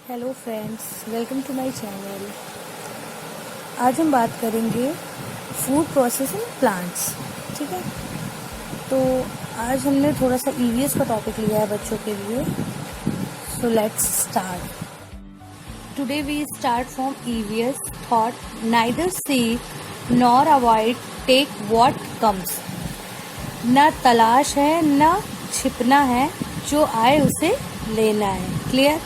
Hello friends, welcome to my channel. आज हम बात करेंगे फूड प्रोसेसिंग प्लांट्स। ठीक है, तो आज हमने थोड़ा सा ईवीएस का टॉपिक लिया है बच्चों के लिए। So let's start. Today we start from EVS thought neither seek nor avoid, take what comes. न तलाश है न छिपना है, जो आए उसे लेना है। Clear?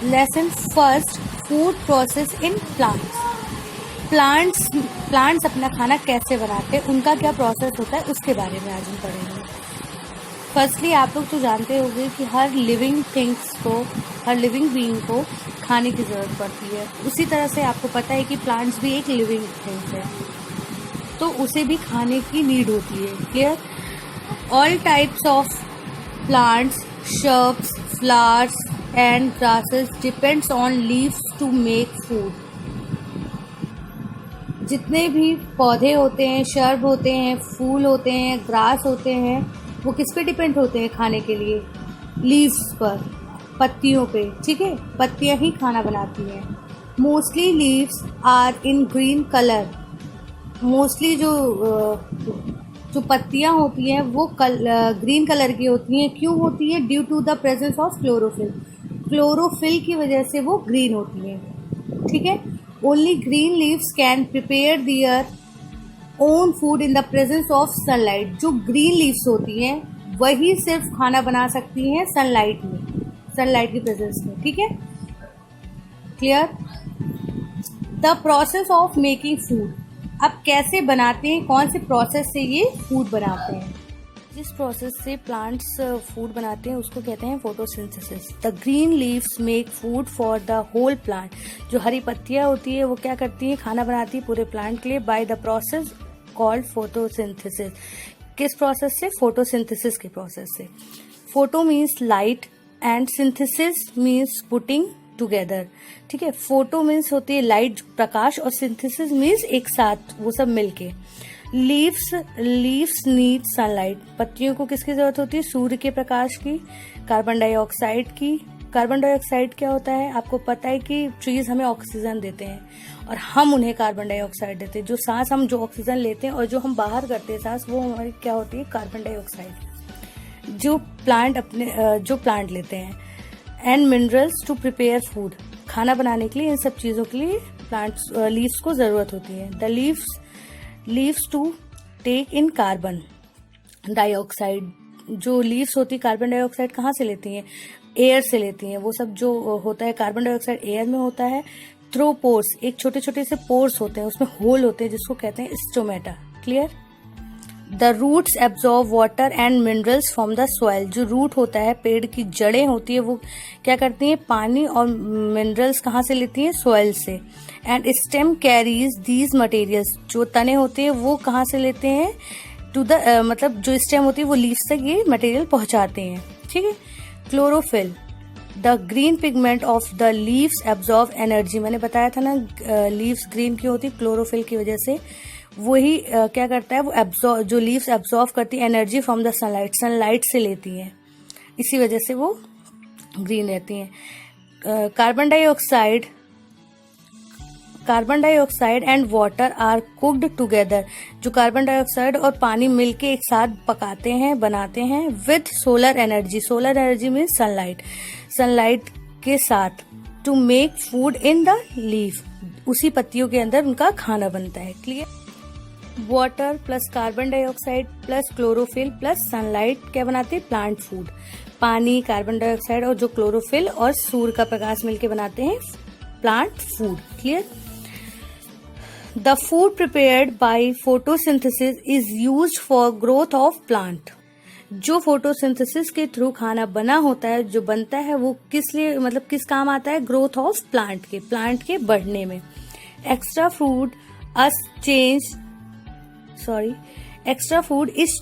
Lesson first, food process in plants अपना खाना कैसे बनाते हैं, उनका क्या प्रोसेस होता है, उसके बारे में आज हम पढ़ेंगे। फर्स्टली आप लोग तो जानते होंगे कि हर लिविंग बीइंग को खाने की ज़रूरत पड़ती है। उसी तरह से आपको पता है कि प्लांट्स भी एक लिविंग थिंग्स है, तो उसे भी खाने की नीड होती है। Clear? All types of plants, shrubs, flowers and grasses depends on leaves to make food। जितने भी पौधे होते हैं, शर्ब होते हैं, फूल होते हैं, ग्रास होते हैं, वो किस पे डिपेंड होते हैं खाने के लिए? लीव्स पर, पत्तियों पे। ठीक है, पत्तियां ही खाना बनाती हैं। Mostly leaves are in green colour. Mostly जो पत्तियां होती हैं वो ग्रीन कलर की होती हैं। क्यों होती है? Due to the presence of chlorophyll. Chlorophyll की वजह से वो ग्रीन होती हैं। ठीक है, only green leaves can prepare their own food in the presence of sunlight. जो ग्रीन लीव्स होती हैं वही सिर्फ खाना बना सकती हैं सनलाइट में, सनलाइट की प्रेजेंस में। ठीक है, clear? The process of making food. अब कैसे बनाते हैं, कौन से प्रोसेस से ये फूड बनाते हैं? जिस प्रोसेस से प्लांट्स फूड बनाते हैं उसको कहते हैं photosynthesis. The green leaves make food for the whole plant. जो हरी पत्तियां होती है वो क्या करती हैं? खाना बनाती है पूरे प्लांट के लिए by the process called photosynthesis. किस प्रोसेस से? फोटोसिंथेसिस के प्रोसेस से। Photo means light and synthesis means putting together. ठीक है, फोटो मीन्स होती है लाइट, प्रकाश, और सिंथेसिस मीन्स एक साथ वो सब मिलके। Leaves need sunlight. पत्तियों को किसकी जरूरत होती है? सूर्य के प्रकाश की, कार्बन डाइऑक्साइड की। कार्बन डाइऑक्साइड क्या होता है? आपको पता है कि ट्रीज हमें ऑक्सीजन देते हैं और हम उन्हें कार्बन डाइऑक्साइड देते हैं। जो सांस हम जो ऑक्सीजन लेते हैं और जो हम बाहर करते हैं सांस, वो हमारी क्या होती है? Carbon dioxide. जो प्लांट लेते हैं। And minerals to prepare food. खाना बनाने के लिए इन सब चीज़ों के लिए प्लांट्स लीव्स को ज़रूरत होती है। The leaves to take in carbon dioxide. जो लीव्स होती है कार्बन डाइऑक्साइड कहाँ से लेती हैं? एयर से लेती हैं। वो सब जो होता है कार्बन डाइऑक्साइड एयर में होता है थ्रू पोर्स। एक छोटे छोटे से पोर्स होते हैं, उसमें होल होते हैं जिसको कहते हैं stomata. Clear? The roots absorb water and minerals from the soil. जो रूट होता है, पेड़ की जड़ें होती है, वो क्या करती हैं? पानी और मिनरल्स कहाँ से लेती हैं? सॉइल से। And stem carries these materials. जो तने होते हैं वो कहाँ से लेते हैं? टू द मतलब जो स्टेम होती है वो लीव्स तक ये मटेरियल पहुंचाते हैं। ठीक है, chlorophyll. The green pigment of the leaves absorb energy. मैंने बताया था ना, लीव्स ग्रीन क्यों होती? क्लोरोफिल की वजह से। वही क्या करता है? वो जो लीव्स एब्जॉर्ब करती है energy from the sunlight, sunlight से लेती हैं, इसी वजह से वो ग्रीन रहती हैं। Carbon dioxide and water are cooked together. जो कार्बन डाइऑक्साइड और पानी मिलके एक साथ पकाते हैं, बनाते हैं with solar energy. Solar energy means sunlight, sunlight के साथ। To make food in the leaf. उसी पत्तियों के अंदर उनका खाना बनता है। Clear? Water plus carbon dioxide plus chlorophyll plus sunlight क्या बनाते हैं? Plant food. पानी, कार्बन डाइऑक्साइड और जो क्लोरोफिल और सूर्य का प्रकाश मिलके बनाते हैं plant food. Clear? The food prepared by photosynthesis is used for growth of plant. जो फोटोसिंथेसिस के थ्रू खाना बना होता है, जो बनता है, वो किस लिए, मतलब किस काम आता है? ग्रोथ ऑफ प्लांट के बढ़ने में। Extra food is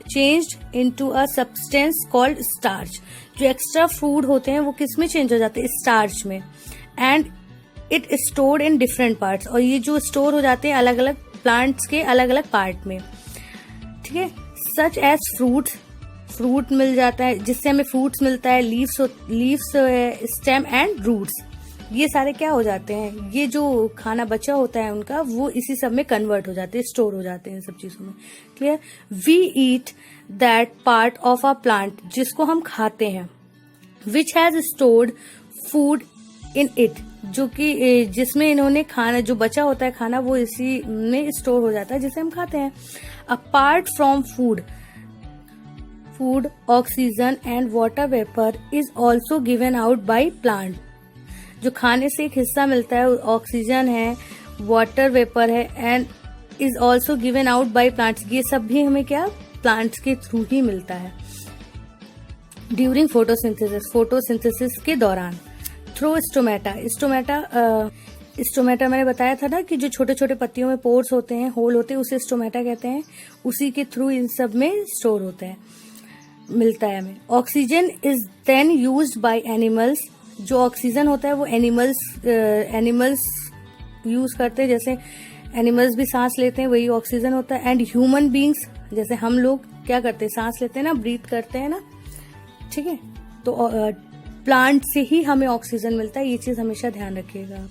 changed into a substance called starch। जो एक्स्ट्रा फूड होते हैं वो किस में चेंज हो जाते हैं? स्टार्च में। And it stored in different parts. और ये जो स्टोर हो जाते हैं अलग अलग प्लांट्स के अलग अलग पार्ट में। ठीक है, सच एज फ्रूट्स, फ्रूट मिल जाता है, जिससे हमें फ्रूट्स मिलता है, लीव्स, स्टेम एंड रूट्स, ये सारे क्या हो जाते हैं, ये जो खाना बचा होता है उनका, वो इसी सब में कन्वर्ट हो जाते हैं, स्टोर हो जाते हैं इन सब चीजों में। Clear. We eat that part of a plant, जिसको हम खाते हैं, which has stored food in it, जो कि जिसमें इन्होंने खाना, जो बचा होता है खाना, वो इसी में स्टोर हो जाता है जिसे हम खाते हैं। Apart from food oxygen and water vapour is also given out by plant, जो खाने से एक हिस्सा मिलता है, ऑक्सीजन है, वाटर वेपर है, and is also given out by plants, ये सब भी हमें क्या प्लांट्स के थ्रू ही मिलता है। ड्यूरिंग फोटोसिंथेसिस के दौरान। थ्रू स्टोमेटा, स्टोमेटा मैंने बताया था ना कि जो छोटे छोटे पत्तियों में पोर्स होते हैं, होल होते हैं, उसे स्टोमेटा कहते हैं, उसी के थ्रू इन सब में स्टोर होता है, मिलता है हमें। Oxygen is then used by animals, जो ऑक्सीजन होता है वो एनिमल्स यूज करते हैं, जैसे एनिमल्स भी सांस लेते हैं, वही ऑक्सीजन होता है। एंड ह्यूमन बींग्स, जैसे हम लोग क्या करते हैं, सांस लेते हैं ना, ब्रीथ करते हैं ना, ठीक है, तो प्लांट से ही हमें ऑक्सीजन मिलता है, ये चीज हमेशा ध्यान रखिएगा आप।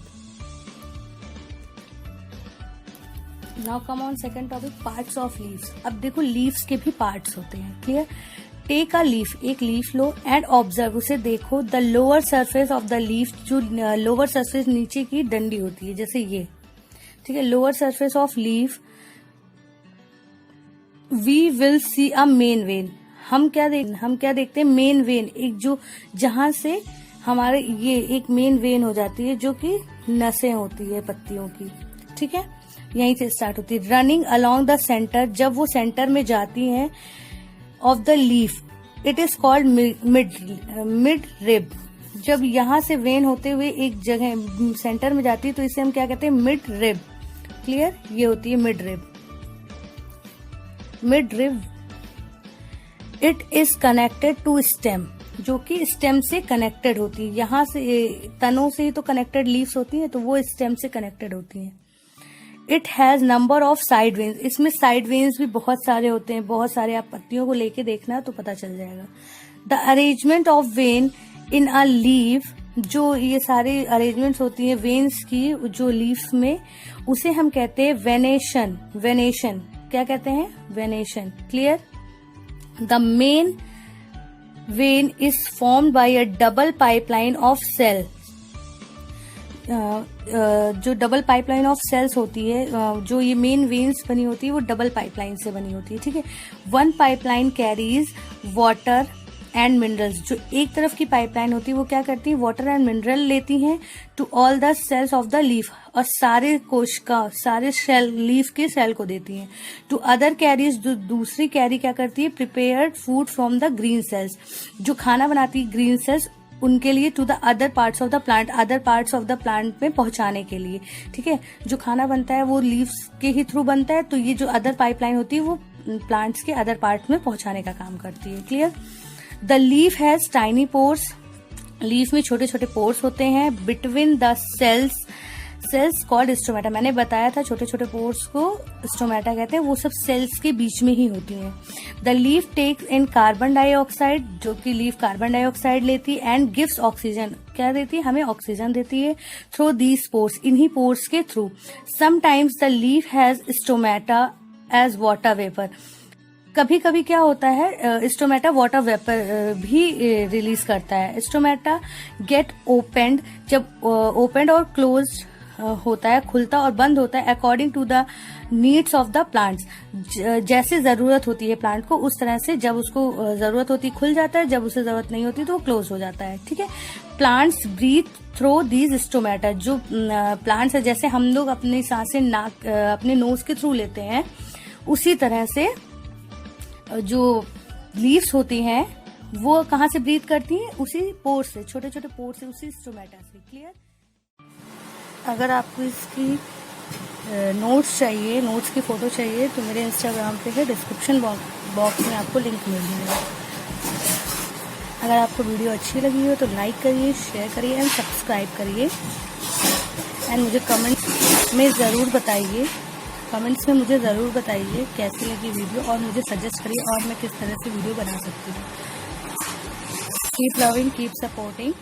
Now come on second topic, parts of leaves. अब देखो लीव्स के भी पार्ट्स होते हैं। क्लियर। टेक अ लीफ, एक लीफ लो, एंड ऑब्जर्व, उसे देखो, the lower surface of the leaf, जो लोअर सरफेस नीचे की डंडी होती है, जैसे ये, ठीक है, lower surface of leaf. We will see a main vein, हम क्या देखते हैं, मेन वेन, एक जो जहां से हमारे ये एक मेन वेन हो जाती है, जो कि नसें होती है पत्तियों की, ठीक है, यहीं से स्टार्ट होती है। रनिंग अलोंग द सेंटर, जब वो सेंटर में जाती हैं, of the leaf, it is called mid rib, जब यहाँ से वेन होते हुए एक जगह सेंटर में जाती है तो इसे हम क्या कहते हैं, मिड रिब। क्लियर, ये होती है mid rib. It is connected to stem, जो कि स्टेम से कनेक्टेड होती है, यहाँ से तनों से ही तो कनेक्टेड लीव्स होती है, तो वो स्टेम से कनेक्टेड होती हैं। It has number of side veins, इसमें साइड वेन्स भी बहुत सारे होते हैं, बहुत सारे, आप पत्तियों को लेके देखना तो पता चल जाएगा। The arrangement of when in a leaf, जो ये सारी अरेंजमेंट्स होती है वेन्स की जो लीफ में, उसे हम कहते हैं वेनेशन। क्या कहते हैं, venation. Clear. The main vein is formed by a double pipeline of cell, जो डबल पाइपलाइन ऑफ सेल्स होती है, जो ये मेन वेन्स बनी होती है, वो डबल पाइपलाइन से बनी होती है, ठीक है। One pipeline carries water and minerals, जो एक तरफ की पाइपलाइन होती है वो क्या करती है, वाटर एंड मिनरल लेती हैं to all the cells of the leaf, और सारे कोशिका, सारे सेल, लीफ के सेल को देती हैं। टू अदर कैरीज, जो दूसरी कैरी क्या करती है, prepared food from the green cells, जो खाना बनाती है ग्रीन सेल्स, उनके लिए, to the other parts of the plant में पहुंचाने के लिए, ठीक है। जो खाना बनता है वो लीव्स के ही थ्रू बनता है, तो ये जो अदर पाइपलाइन होती है वो प्लांट्स के अदर पार्ट में पहुंचाने का काम करती है। Clear. The leaf has tiny pores, leaf में छोटे छोटे पोर्स होते हैं, between the cells called stomata, मैंने बताया था छोटे छोटे पोर्स को स्टोमेटा कहते हैं, वो सब सेल्स के बीच में ही होती हैं। The leaf takes in carbon dioxide, जो कि लीफ कार्बन डाइऑक्साइड लेती है, एंड गिव्स ऑक्सीजन, क्या देती है, हमें ऑक्सीजन देती है, थ्रू दीज पोर्स, इन्हीं पोर्स के through. Sometimes the leaf has stomata as water vapour, कभी कभी क्या होता है, स्टोमेटा वाटर वेपर भी रिलीज करता है। स्टोमेटा गेट ओपेंड, जब ओपेंड और क्लोज होता है, खुलता और बंद होता है, according to the needs of the plants, जैसे जरूरत होती है प्लांट को, उस तरह से, जब उसको जरूरत होती है खुल जाता है, जब उसे जरूरत नहीं होती तो वो क्लोज हो जाता है, ठीक है। Plants breathe through these stomata, जो प्लांट्स है, जैसे हम लोग अपनी सांसें नाक, अपने नोज के थ्रू लेते हैं, उसी तरह से जो लीव्स होती हैं वो कहाँ से ब्रीथ करती हैं, उसी पोर से, छोटे छोटे पोर से, उसी स्टोमेटा से। क्लियर। अगर आपको इसकी नोट्स चाहिए, नोट्स की फोटो चाहिए, तो मेरे इंस्टाग्राम पे है, डिस्क्रिप्शन बॉक्स में आपको लिंक मिल जाएगा। अगर आपको वीडियो अच्छी लगी हो तो लाइक करिए, शेयर करिए एंड सब्सक्राइब करिए, एंड मुझे कमेंट में ज़रूर बताइए कमेंट्स में मुझे ज़रूर बताइए कैसी लगी वीडियो और मुझे सजेस्ट करिए और मैं किस तरह से वीडियो बना सकती हूँ। Keep loving, keep supporting.